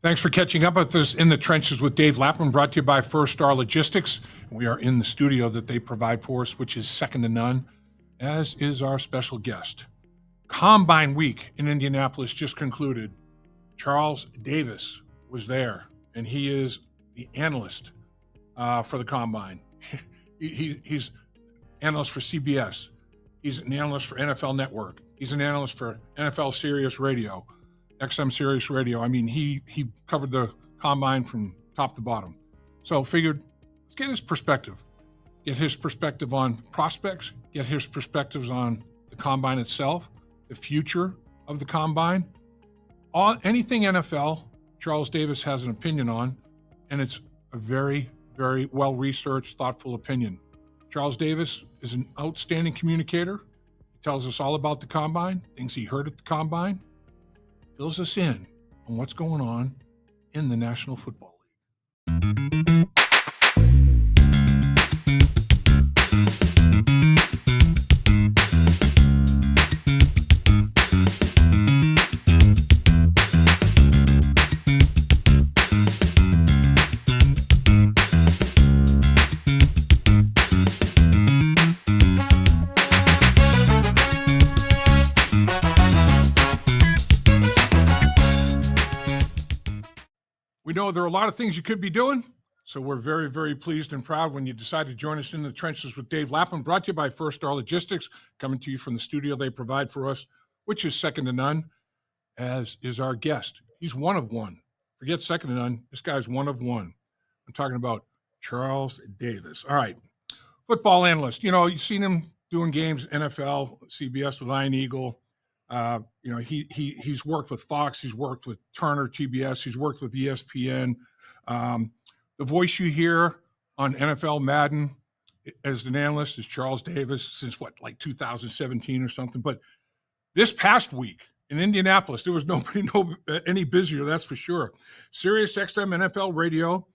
Thanks for catching up with us in the trenches with Dave Lapham, brought to you by First Star Logistics. We are in the studio that they provide for us, which is second to none, as is our special guest. Combine week in Indianapolis just concluded. Charles Davis was there, and he is the analyst for the Combine. He's analyst for CBS. He's an analyst for NFL Network. He's an analyst for NFL Sirius Radio. XM Sirius Radio. I mean, he covered the Combine from top to bottom. So figured, let's get his perspective. Get his perspective on prospects, get his perspectives on the Combine itself, the future of the Combine. Anything NFL, Charles Davis has an opinion on, and it's a very, very well-researched, thoughtful opinion. Charles Davis is an outstanding communicator. He tells us all about the Combine, things he heard at the Combine, fills us in on what's going on in the National Football League. We know there are a lot of things you could be doing, so we're very, very pleased and proud when you decide to join us in the trenches with Dave Lapham, brought to you by First Star Logistics, coming to you from the studio they provide for us, which is second to none, as is our guest. He's one of one. Forget second to none. This guy's one of one. I'm talking about Charles Davis. All right. Football analyst. You know, you've seen him doing games, NFL, CBS with Iron Eagle. He's worked with Fox, he's worked with Turner, TBS, he's worked with ESPN. The voice you hear on NFL Madden as an analyst is Charles Davis since like 2017 or something. But this past week in Indianapolis, there was nobody any busier, that's for sure. SiriusXM NFL Radio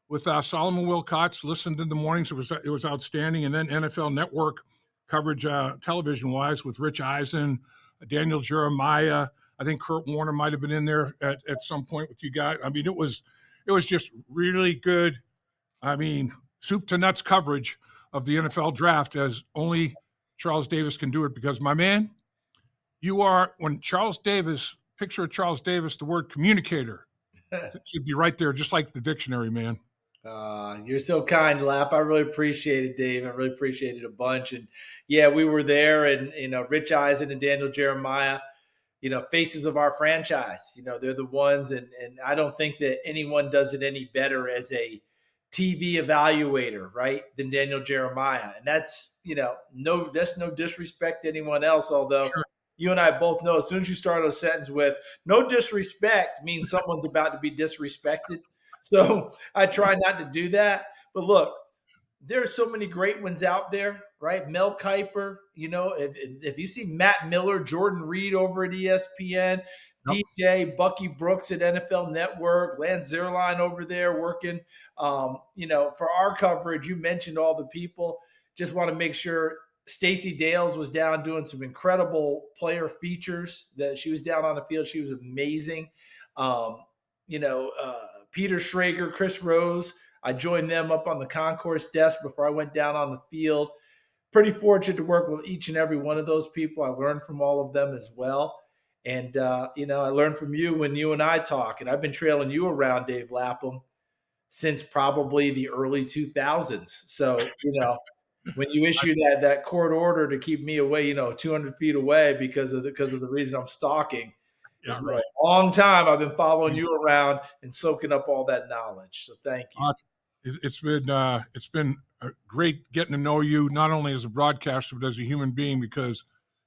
with Solomon Wilcots. Listened in the mornings, it was outstanding. And then NFL Network coverage television-wise with Rich Eisen, Daniel Jeremiah. I think Kurt Warner might have been in there at some point with you guys. I mean, it was just really good. I mean, soup to nuts coverage of the NFL draft, as only Charles Davis can do it, because, my man, when Charles Davis, picture of Charles Davis, the word communicator, it should be right there, just like the dictionary, man. You're so kind, Lap. I really appreciate it, Dave. I really appreciate it a bunch. And yeah, we were there, and Rich Eisen and Daniel Jeremiah, faces of our franchise. They're the ones, and I don't think that anyone does it any better as a TV evaluator, right, than Daniel Jeremiah. And that's that's no disrespect to anyone else, although sure. You and I both know as soon as you start a sentence with no disrespect means someone's about to be disrespected. So I try not to do that. But look, there are so many great ones out there, right? Mel Kiper, if you see Matt Miller, Jordan Reed over at ESPN, yep. DJ, Bucky Brooks at NFL Network, Lance Zierlein over there working, for our coverage, you mentioned all the people. Just want to make sure Stacey Dales was down doing some incredible player features. That she was down on the field. She was amazing. Peter Schrager, Chris Rose. I joined them up on the concourse desk before I went down on the field. Pretty fortunate to work with each and every one of those people. I learned from all of them as well. And, I learned from you when you and I talk. And I've been trailing you around, Dave Lapham, since probably the early 2000s. So, when you issue that court order to keep me away, 200 feet away because of the reason I'm stalking, it's been a long time I've been following you around and soaking up all that knowledge. So thank you. It's been great getting to know you, not only as a broadcaster, but as a human being, because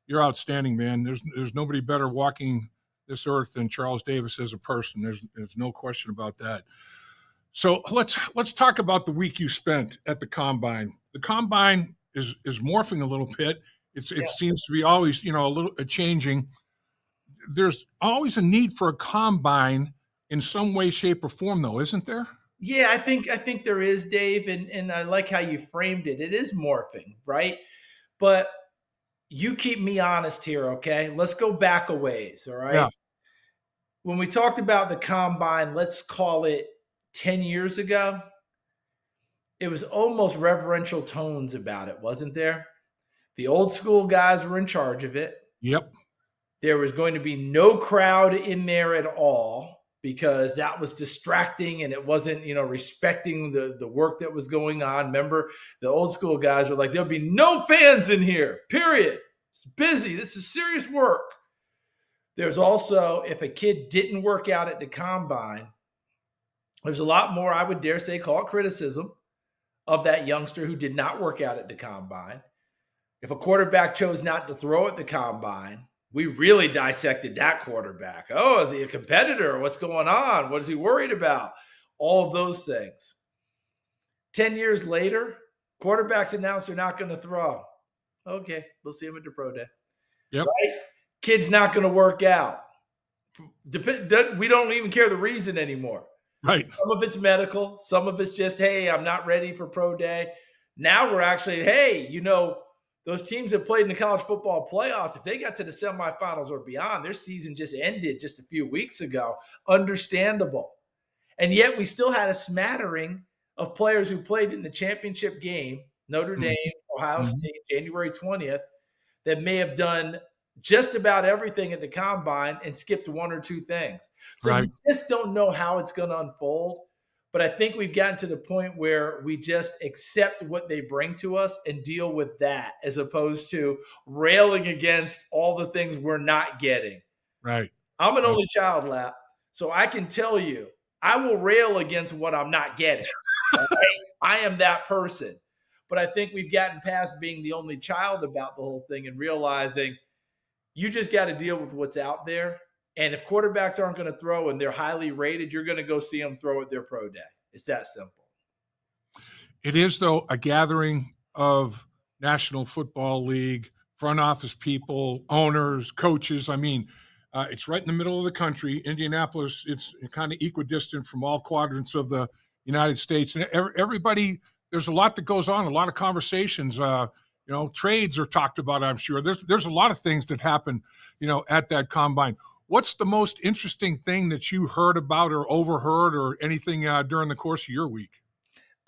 you're outstanding, man. There's nobody better walking this earth than Charles Davis as a person. There's no question about that. So let's talk about the week you spent at the Combine. The Combine is morphing a little bit. It seems to be always, a little changing. There's always a need for a Combine in some way, shape, or form, though, isn't there? Yeah, I think there is, Dave, and I like how you framed it. It is morphing, right? But you keep me honest here, okay? Let's go back a ways, all right? Yeah. when we talked about the combine, let's call it 10 years ago, it was almost reverential tones about it, wasn't there? The old school guys were in charge of it. Yep. There was going to be no crowd in there at all because that was distracting and it wasn't, respecting the work that was going on. Remember, the old school guys were like, there'll be no fans in here, period. It's busy. This is serious work. There's also, if a kid didn't work out at the combine, there's a lot more, I would dare say, call it criticism of that youngster who did not work out at the combine. If a quarterback chose not to throw at the combine, we really dissected that quarterback. Oh, is he a competitor? What's going on? What is he worried about? All of those things. 10 years later, quarterbacks announced they're not going to throw. Okay, we'll see him at the pro day. Yep. Right? Kid's not going to work out. We don't even care the reason anymore. Right. Some of it's medical. Some of it's just, hey, I'm not ready for pro day. Now we're actually, hey, those teams that played in the college football playoffs, if they got to the semifinals or beyond, their season just ended just a few weeks ago. Understandable. And yet we still had a smattering of players who played in the championship game, Notre Dame, Ohio State, January 20th, that may have done just about everything at the combine and skipped one or two things. So Right. You just don't know how it's going to unfold. But I think we've gotten to the point where we just accept what they bring to us and deal with that, as opposed to railing against all the things we're not getting. Right. I'm an only child, Lap, so I can tell you, I will rail against what I'm not getting. Right? I am that person. But I think we've gotten past being the only child about the whole thing and realizing you just got to deal with what's out there. And if quarterbacks aren't going to throw and they're highly rated, you're going to go see them throw at their pro day. It's that simple. It is, though, a gathering of National Football League, front office people, owners, coaches. I mean, it's right in the middle of the country. Indianapolis, it's kind of equidistant from all quadrants of the United States. And everybody, there's a lot that goes on, a lot of conversations. Trades are talked about, I'm sure. There's a lot of things that happen, at that combine. What's the most interesting thing that you heard about or overheard or anything during the course of your week?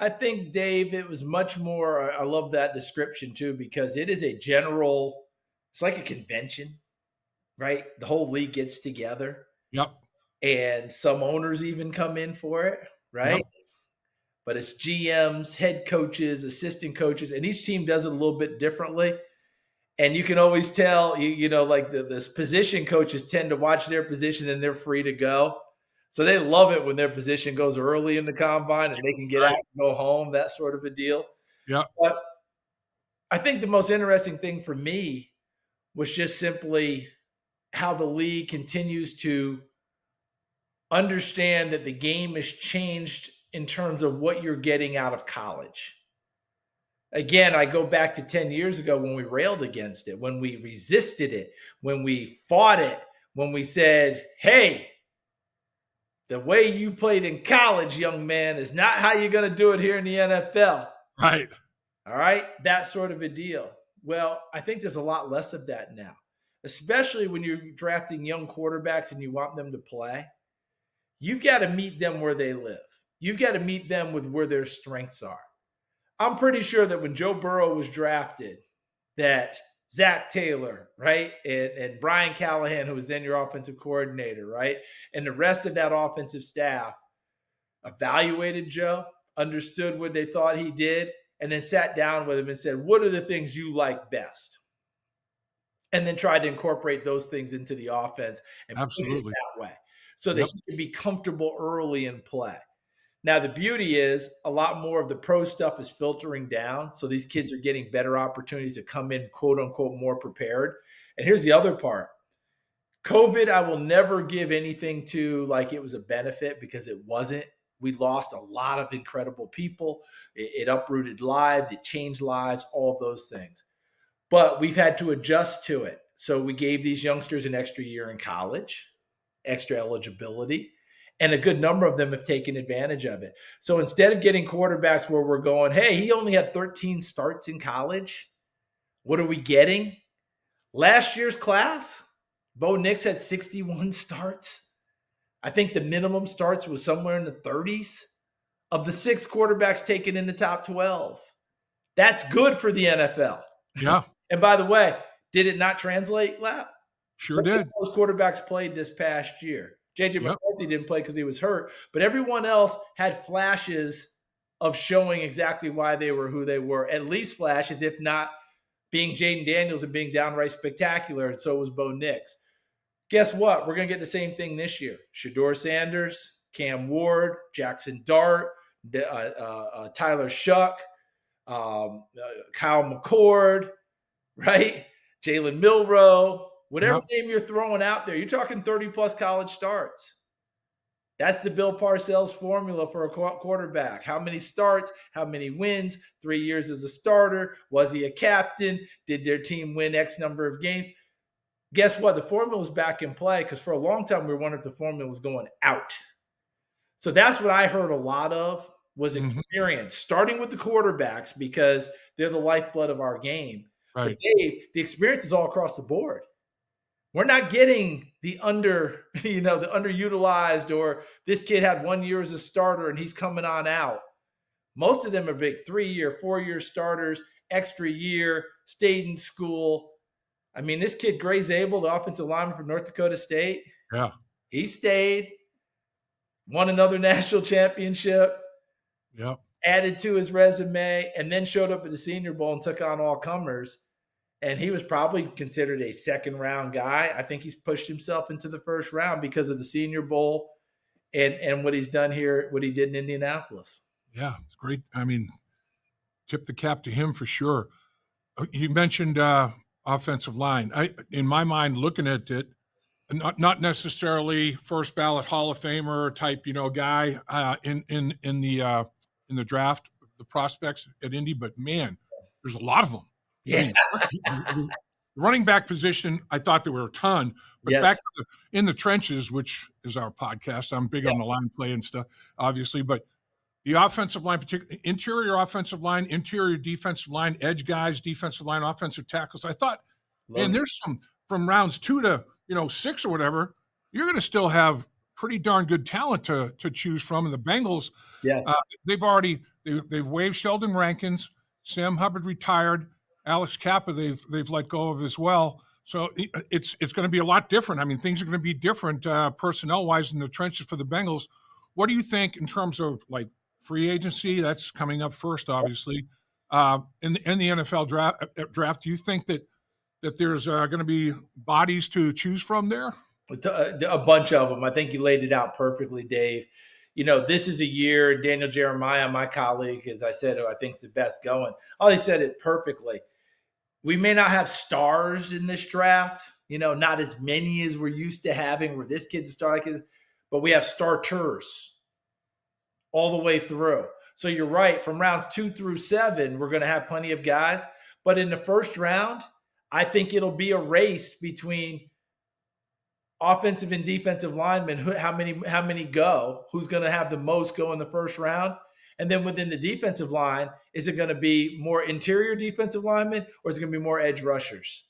I think, Dave, it was much more, I love that description too, because it is a general, it's like a convention, right? The whole league gets together. Yep. And some owners even come in for it, right? Yep. But it's GMs, head coaches, assistant coaches, and each team does it a little bit differently. And you can always tell, like the position coaches tend to watch their position and they're free to go. So they love it when their position goes early in the combine and they can get out and go home, that sort of a deal. Yeah. But I think the most interesting thing for me was just simply how the league continues to understand that the game has changed in terms of what you're getting out of college. Again, I go back to 10 years ago when we railed against it, when we resisted it, when we fought it, when we said, hey, the way you played in college, young man, is not how you're going to do it here in the NFL. Right. All right. That sort of a deal. Well, I think there's a lot less of that now, especially when you're drafting young quarterbacks and you want them to play. You've got to meet them where they live. You've got to meet them with where their strengths are. I'm pretty sure that when Joe Burrow was drafted, that Zach Taylor, right, and Brian Callahan, who was then your offensive coordinator, right, and the rest of that offensive staff evaluated Joe, understood what they thought he did, and then sat down with him and said, what are the things you like best? And then tried to incorporate those things into the offense and push it that way so that he could be comfortable early in play. Now, the beauty is a lot more of the pro stuff is filtering down. So these kids are getting better opportunities to come in, quote unquote, more prepared. And here's the other part. COVID, I will never give anything to like it was a benefit because it wasn't. We lost a lot of incredible people. It uprooted lives. It changed lives, all of those things. But we've had to adjust to it. So we gave these youngsters an extra year in college, extra eligibility. And a good number of them have taken advantage of it. So instead of getting quarterbacks where we're going, hey, he only had 13 starts in college. What are we getting? Last year's class, Bo Nix had 61 starts. I think the minimum starts was somewhere in the 30s of the 6 quarterbacks taken in the top 12. That's good for the NFL. Yeah, And by the way, did it not translate, Lap? sure Look at did. those quarterbacks played this past year. J.J. Yep. McCarthy didn't play because he was hurt, but everyone else had flashes of showing exactly why they were who they were, at least flashes, if not being Jaden Daniels and being downright spectacular, and so was Bo Nix. Guess what? We're going to get the same thing this year. Shedeur Sanders, Cam Ward, Jackson Dart, Tyler Shuck, Kyle McCord, right? Jalen Milroe, whatever Yep. name you're throwing out there, you're talking 30-plus college starts. That's the Bill Parcells formula for a quarterback. How many starts? How many wins? 3 years as a starter? Was he a captain? Did their team win X number of games? Guess what? The formula is back in play because for a long time we were wondering if the formula was going out. So that's what I heard a lot of was experience, starting with the quarterbacks because they're the lifeblood of our game. Right. But Dave, the experience is all across the board. We're not getting the the underutilized or this kid had 1 year as a starter and he's coming on out. Most of them are big 3-year, 4-year starters, extra year, stayed in school. I mean, this kid, Gray Zabel, the offensive lineman from North Dakota State, Yeah. he stayed, won another national championship, Yep. added to his resume, and then showed up at the Senior Bowl and took on all comers. And he was probably considered a second-round guy. I think he's pushed himself into the first round because of the Senior Bowl and what he's done here, what he did in Indianapolis. Yeah, it's great. I mean, tip the cap to him for sure. You mentioned offensive line. In my mind, looking at it, not necessarily first ballot Hall of Famer type, guy in the draft, the prospects at Indy, but man, there's a lot of them. Yeah. I mean, the running back position, I thought there were a ton, but Yes. back to in the trenches, which is our podcast. I'm big on the line play and stuff, obviously, but the offensive line, particularly interior offensive line, interior defensive line, edge guys, defensive line, offensive tackles. I thought, man, there's some from rounds 2 to 6 or whatever. You're going to still have pretty darn good talent to choose from. And the Bengals, Yes. they've waived Sheldon Rankins, Sam Hubbard retired, Alex Kappa they've let go of as well. So it's going to be a lot different. I mean, things are going to be different personnel wise in the trenches for the Bengals. What do you think in terms of like free agency? That's coming up first, obviously. In the NFL draft, do you think that there's going to be bodies to choose from there? A bunch of them. I think you laid it out perfectly, Dave. This is a year, Daniel Jeremiah, my colleague, as I said, who I think is the best going. He said it perfectly. We may not have stars in this draft, not as many as we're used to having where this kid's a star, but we have starters all the way through. So you're right. From rounds 2 through 7, we're going to have plenty of guys. But in the first round, I think it'll be a race between offensive and defensive linemen. How many go? Who's going to have the most go in the first round? And then within the defensive line, is it going to be more interior defensive linemen or is it going to be more edge rushers?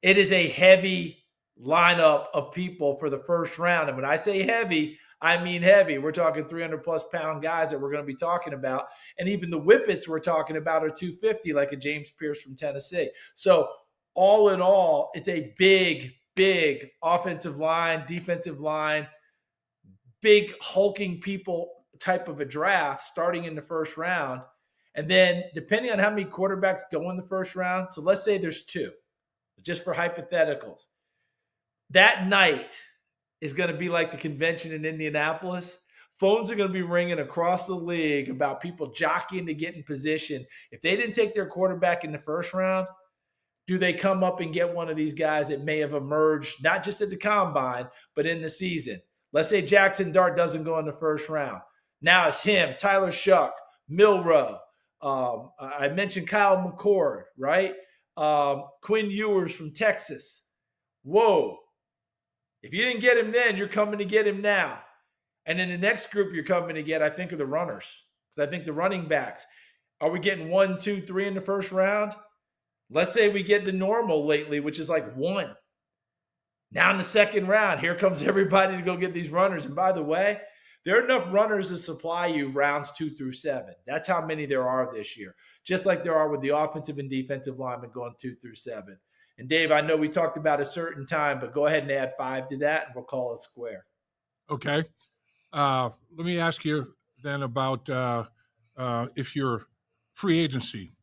It is a heavy lineup of people for the first round. And when I say heavy, I mean heavy. We're talking 300-plus pound guys that we're going to be talking about. And even the whippets we're talking about are 250, like a James Pierce from Tennessee. So all in all, it's a big, big offensive line, defensive line, big hulking people type of a draft starting in the first round. And then depending on how many quarterbacks go in the first round, so let's say there's 2, just for hypotheticals. That night is going to be like the convention in Indianapolis. Phones are going to be ringing across the league about people jockeying to get in position. If they didn't take their quarterback in the first round, do they come up and get one of these guys that may have emerged, not just at the combine, but in the season? Let's say Jackson Dart doesn't go in the first round. Now it's him, Tyler Shuck, Milroe. I mentioned Kyle McCord, right? Quinn Ewers from Texas. Whoa. If you didn't get him then, you're coming to get him now. And then the next group you're coming to get, I think, are the runners. Because I think the running backs. Are we getting 1, 2, 3 in the first round? Let's say we get the normal lately, which is like 1. Now in the second round, here comes everybody to go get these runners. And by the way, there are enough runners to supply you rounds 2 through 7. That's how many there are this year, just like there are with the offensive and defensive linemen going 2 through 7. And Dave, I know we talked about a certain time, but go ahead and add 5 to that, and we'll call it square. Okay. Let me ask you then about if you're free agency.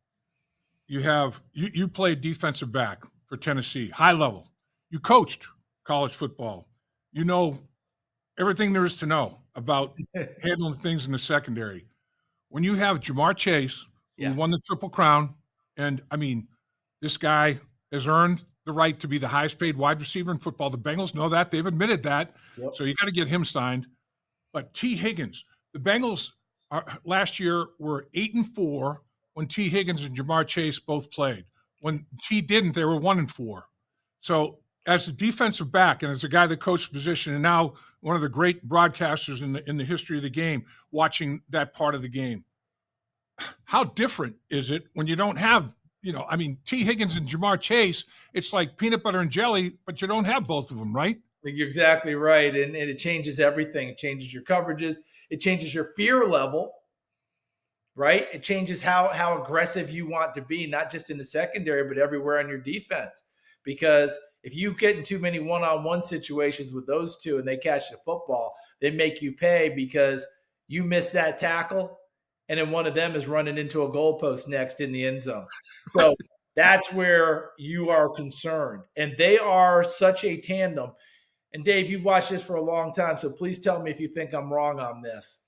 You played defensive back for Tennessee, high level. You coached college football. You know everything there is to know about handling things in the secondary. When you have Jamar Chase, who won the Triple Crown, and I mean, this guy has earned the right to be the highest paid wide receiver in football. The Bengals know that. They've admitted that. Yep. So you got to get him signed. But T. Higgins, the Bengals last year were 8-4 when T. Higgins and Jamar Chase both played. When T didn't, they were 1-4. So as a defensive back and as a guy that coached the position and now one of the great broadcasters in the history of the game, watching that part of the game, how different is it when you don't have, T. Higgins and Jamar Chase, it's like peanut butter and jelly, but you don't have both of them, right? You're exactly right. And it changes everything. It changes your coverages. It changes your fear level, right? It changes how aggressive you want to be, not just in the secondary, but everywhere on your defense. Because if you get in too many one-on-one situations with those two and they catch the football, they make you pay because you miss that tackle, and then one of them is running into a goalpost next in the end zone. So that's where you are concerned. And they are such a tandem. And Dave, you've watched this for a long time, so please tell me if you think I'm wrong on this.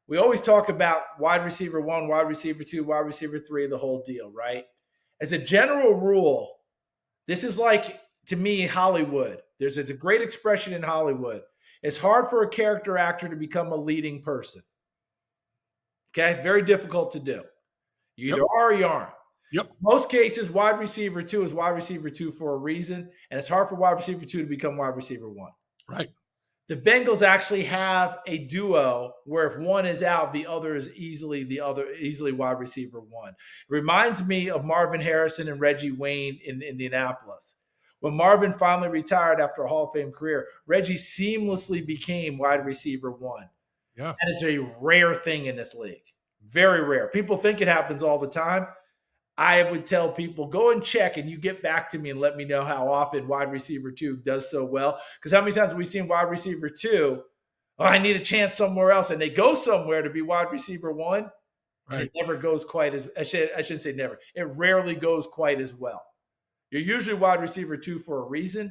We always talk about wide receiver 1, wide receiver 2, wide receiver 3, the whole deal, right? As a general rule, this is like, to me, Hollywood. There's a great expression in Hollywood. It's hard for a character actor to become a leading person. Okay? Very difficult to do. You either are or you aren't. Yep. Most cases, wide receiver 2 is wide receiver 2 for a reason, and it's hard for wide receiver 2 to become wide receiver 1. Right. The Bengals actually have a duo where if one is out, the other is easily wide receiver 1. It reminds me of Marvin Harrison and Reggie Wayne in Indianapolis. When Marvin finally retired after a Hall of Fame career, Reggie seamlessly became wide receiver 1. Yeah. That is a rare thing in this league. Very rare. People think it happens all the time. I would tell people, go and check, and you get back to me and let me know how often wide receiver 2 does so well. Because how many times have we seen wide receiver 2, I need a chance somewhere else, and they go somewhere to be wide receiver 1, right, and it never goes quite as – I shouldn't say never. It rarely goes quite as well. You're usually wide receiver 2 for a reason.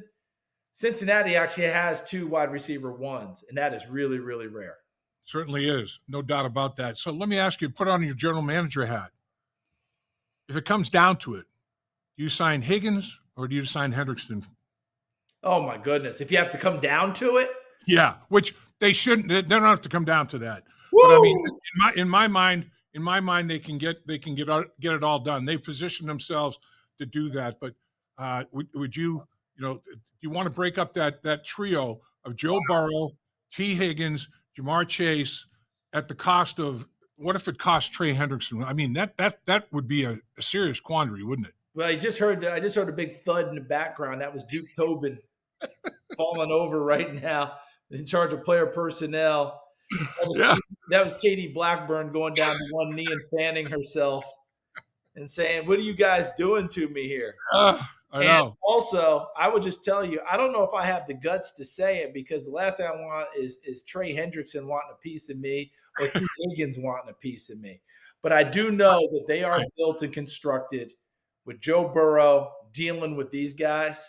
Cincinnati actually has 2 wide receiver 1s, and that is really, really rare. Certainly is. No doubt about that. So let me ask you, put on your general manager hat. If it comes down to it, do you sign Higgins or do you sign Hendrickson? Oh, my goodness. If you have to come down to it? Yeah, which they shouldn't. They don't have to come down to that. Woo! But I mean, in my mind, they can get it all done. They position themselves to do that. But would you, do you want to break up that trio of Joe Burrow, T. Higgins, Jamar Chase at the cost of, what if it cost Trey Hendrickson? I mean, that would be a serious quandary, wouldn't it? Well, I just heard a big thud in the background. That was Duke Tobin falling over right now, in charge of player personnel. That was Katie Blackburn going down to one knee and fanning herself and saying, "What are you guys doing to me here?" I know. Also, I would just tell you, I don't know if I have the guts to say it, because the last thing I want is Trey Hendrickson wanting a piece of me or T. Higgins wanting a piece of me. But I do know that they are built and constructed with Joe Burrow dealing with these guys.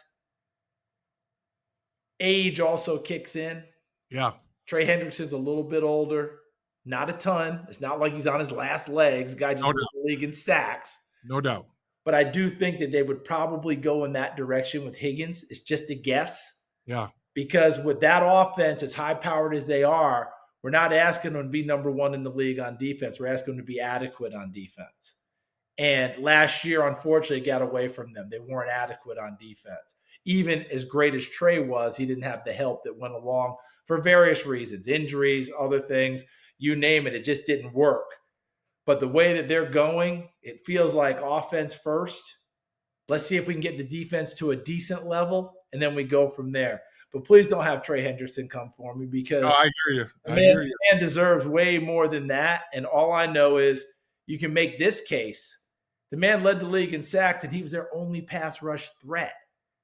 Age also kicks in. Yeah. Trey Hendrickson's a little bit older, not a ton. It's not like he's on his last legs. Guy just led the league in sacks. No doubt. But I do think that they would probably go in that direction with Higgins. It's just a guess. Yeah. Because with that offense, as high-powered as they are, we're not asking them to be number 1 in the league on defense. We're asking them to be adequate on defense. And last year, unfortunately, it got away from them. They weren't adequate on defense. Even as great as Trey was, he didn't have the help that went along for various reasons, injuries, other things, you name it. It just didn't work. But the way that they're going, it feels like offense first. Let's see if we can get the defense to a decent level, and then we go from there. But please don't have Trey Hendrickson come for me, because I hear you. the man deserves way more than that. And all I know is you can make this case. The man led the league in sacks, and he was their only pass rush threat.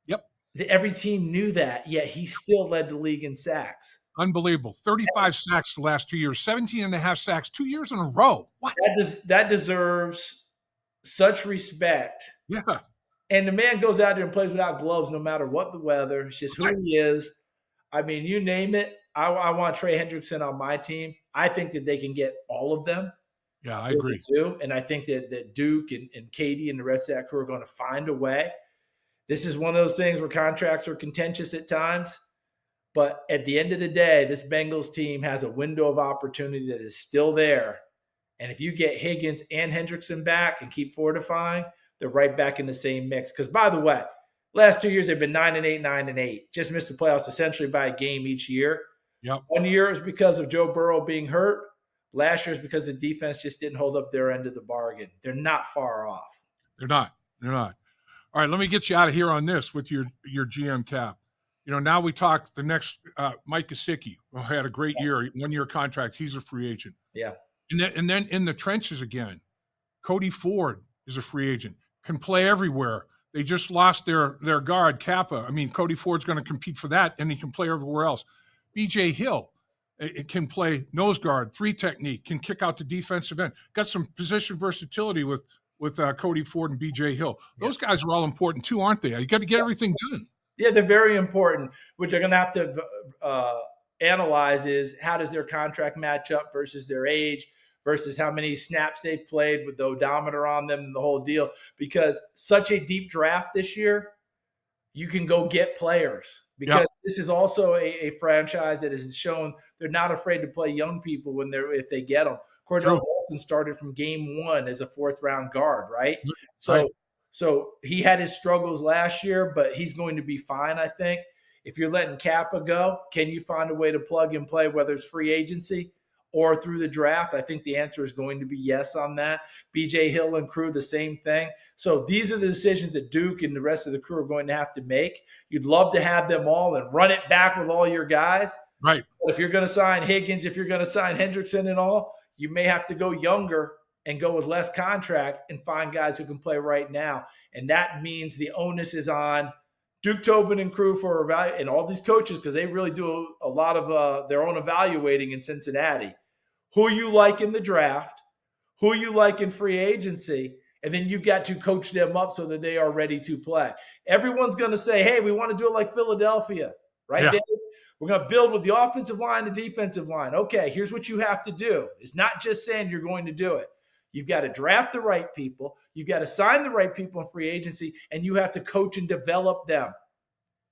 Yep. Every team knew that, yet he still led the league in sacks. Unbelievable. 35 sacks the last 2 years, 17 and a half sacks 2 years in a row. What? That deserves such respect. Yeah. And the man goes out there and plays without gloves no matter what the weather. It's just who he is. I mean, you name it. I want Trey Hendrickson on my team. I think that they can get all of them. Yeah, I agree. Too. And I think that Duke and Katie and the rest of that crew are going to find a way. This is one of those things where contracts are contentious at times. But at the end of the day, this Bengals team has a window of opportunity that is still there. And if you get Higgins and Hendrickson back and keep fortifying, they're right back in the same mix. Because, by the way, last 2 years they've been 9-8, 9-8. Just missed the playoffs essentially by a game each year. Yep. 1 year is because of Joe Burrow being hurt. Last year is because the defense just didn't hold up their end of the bargain. They're not far off. They're not. All right, let me get you out of here on this with your GM cap. Now we talk the next Mike Gesicki, who had a great year, 1 year contract. He's a free agent. Yeah. And then in the trenches again, Cody Ford is a free agent, can play everywhere. They just lost their guard, Kappa. I mean, Cody Ford's going to compete for that, and he can play everywhere else. BJ Hill, it can play nose guard, 3 technique, can kick out the defensive end. Got some position versatility with Cody Ford and BJ Hill. Those guys are all important too, aren't they? You got to get everything done. Yeah, they're very important. What they're going to have to analyze is how does their contract match up versus their age, versus how many snaps they've played with the odometer on them and the whole deal. Because such a deep draft this year, you can go get players. Because this is also a franchise that has shown they're not afraid to play young people if they get them. Cordell Wilson started from game 1 as a 4th-round guard, right? So he had his struggles last year, but he's going to be fine, I think. If you're letting Kappa go, can you find a way to plug and play, whether it's free agency or through the draft? I think the answer is going to be yes on that. BJ Hill and crew, the same thing. So these are the decisions that Duke and the rest of the crew are going to have to make. You'd love to have them all and run it back with all your guys. Right. But if you're going to sign Higgins, if you're going to sign Hendrickson and all, you may have to go younger and go with less contract and find guys who can play right now. And that means the onus is on Duke Tobin and crew and all these coaches, because they really do a lot of their own evaluating in Cincinnati. Who you like in the draft, who you like in free agency, and then you've got to coach them up so that they are ready to play. Everyone's going to say, hey, we want to do it like Philadelphia, right, Yeah. Dave? We're going to build with the offensive line, the defensive line. Okay, here's what you have to do. It's not just saying you're going to do it. You've got to draft the right people. You've got to sign the right people in free agency, and you have to coach and develop them.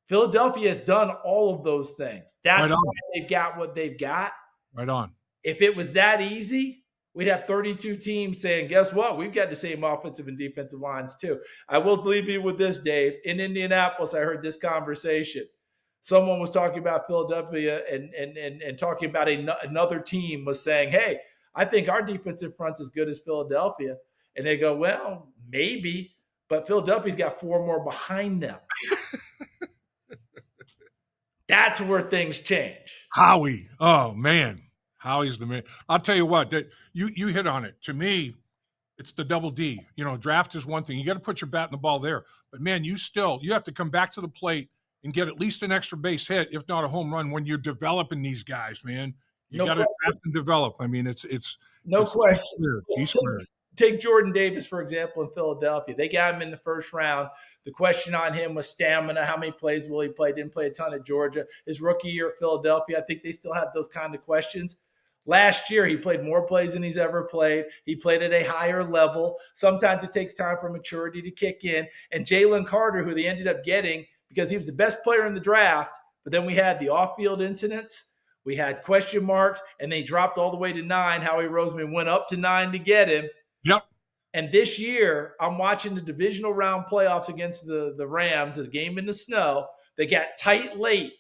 Philadelphia has done all of those things. That's why they've got what they've got. Right on. If it was that easy, we'd have 32 teams saying, guess what? We've got the same offensive and defensive lines too. I will leave you with this, Dave. In Indianapolis, I heard this conversation. Someone was talking about Philadelphia and talking about another team was saying, hey, I think our defensive front's as good as Philadelphia. And they go, well, maybe, but Philadelphia's got 4 more behind them. That's where things change. Howie. Oh, man. Howie's the man. I'll tell you what, that you hit on it. To me, it's the double D. Draft is one thing. You got to put your bat in the ball there. But, man, you have to come back to the plate and get at least an extra base hit, if not a home run, when you're developing these guys, man. You got to draft and develop. I mean, it's question. He's Take Jordan Davis, for example, in Philadelphia. They got him in the first round. The question on him was stamina. How many plays will he play? Didn't play a ton at Georgia. His rookie year at Philadelphia, I think they still have those kind of questions. Last year, he played more plays than he's ever played. He played at a higher level. Sometimes it takes time for maturity to kick in. And Jalen Carter, who they ended up getting because he was the best player in the draft, but then we had the off-field incidents. We had question marks, and they dropped all the way to 9. Howie Roseman went up to 9 to get him. Yep. And this year, I'm watching the divisional round playoffs against the Rams, the game in the snow. They got tight late.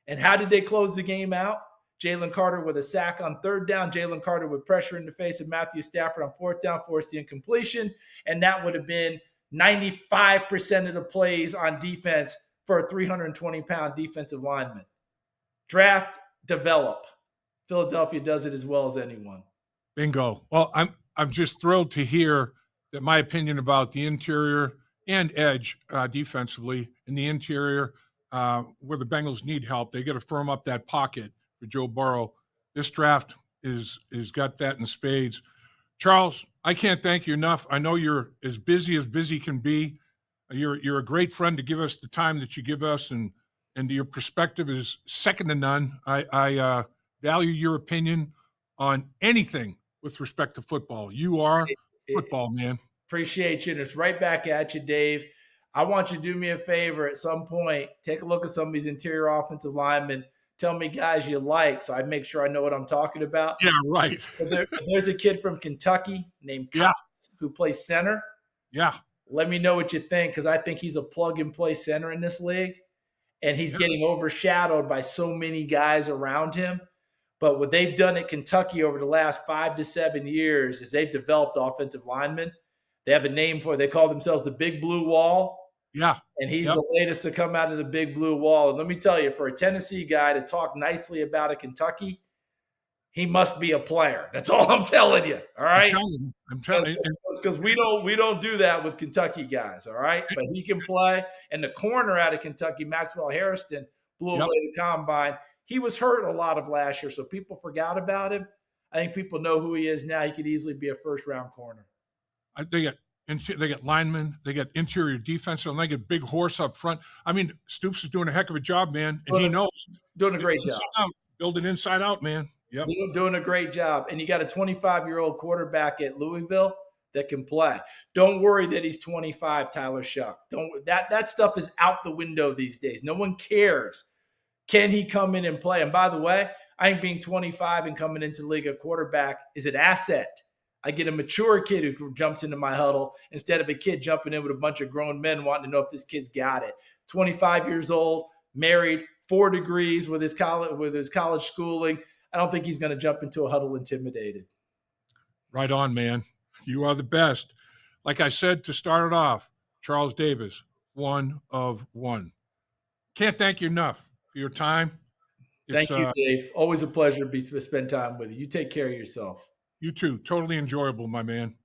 And how did they close the game out? Jalen Carter with a sack on 3rd down. Jalen Carter with pressure in the face of Matthew Stafford on 4th down, forced the incompletion. And that would have been 95% of the plays on defense for a 320-pound defensive lineman. Draft, develop. Philadelphia does it as well as anyone. Bingo. Well, I'm just thrilled to hear that my opinion about the interior and edge defensively in the interior, where the Bengals need help, they got to firm up that pocket for Joe Burrow. This draft is got that in spades. Charles, I can't thank you enough. I know you're as busy can be. You're a great friend to give us the time that you give us, and your perspective is second to none. I value your opinion on anything with respect to football. You are football, man. Appreciate you. And it's right back at you, Dave. I want you to do me a favor at some point. Take a look at some of these interior offensive linemen. Tell me guys you like, so I make sure I know what I'm talking about. Yeah, right. There's a kid from Kentucky named Cox who plays center. Yeah. Let me know what you think, because I think he's a plug-and-play center in this league, and he's getting overshadowed by so many guys around him. But what they've done at Kentucky over the last 5 to 7 years is they've developed offensive linemen. They have a name for it. They call themselves the Big Blue Wall. Yeah. And he's the latest to come out of the Big Blue Wall. And let me tell you, for a Tennessee guy to talk nicely about a Kentucky, he must be a player. That's all I'm telling you. All right. I'm telling you. Because we don't do that with Kentucky guys. All right. But he can play. And the corner out of Kentucky, Maxwell Harrison, blew away the combine. He was hurt a lot of last year, so people forgot about him. I think people know who he is now. He could easily be a first-round corner. They get linemen, they get interior defense, and they get big horse up front. I mean, Stoops is doing a heck of a job, man, and he knows. Doing a great job. Build it inside out, man. Yep. Doing a great job. And you got a 25-year-old quarterback at Louisville that can play. Don't worry that he's 25, Tyler Shuck. That stuff is out the window these days. No one cares. Can he come in and play? And by the way, I think being 25 and coming into the league at quarterback is an asset. I get a mature kid who jumps into my huddle instead of a kid jumping in with a bunch of grown men wanting to know if this kid's got it. 25 years old, married, 4 degrees with his college schooling. I don't think he's going to jump into a huddle intimidated. Right on, man. You are the best. Like I said to start it off, Charles Davis, one of one. Can't thank you enough for your time. Thank you, Dave. Always a pleasure to spend time with you. You take care of yourself. You too. Totally enjoyable, my man.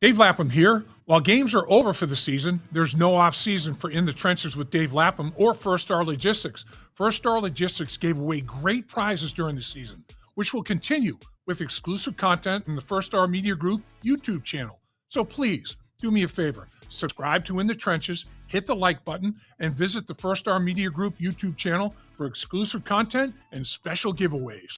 Dave Lapham here. While games are over for the season, there's no off-season for In the Trenches with Dave Lapham or First Star Logistics. First Star Logistics gave away great prizes during the season, which will continue with exclusive content in the First Star Media Group YouTube channel. So please, do me a favor. Subscribe to In the Trenches, hit the like button, and visit the First Star Media Group YouTube channel for exclusive content and special giveaways.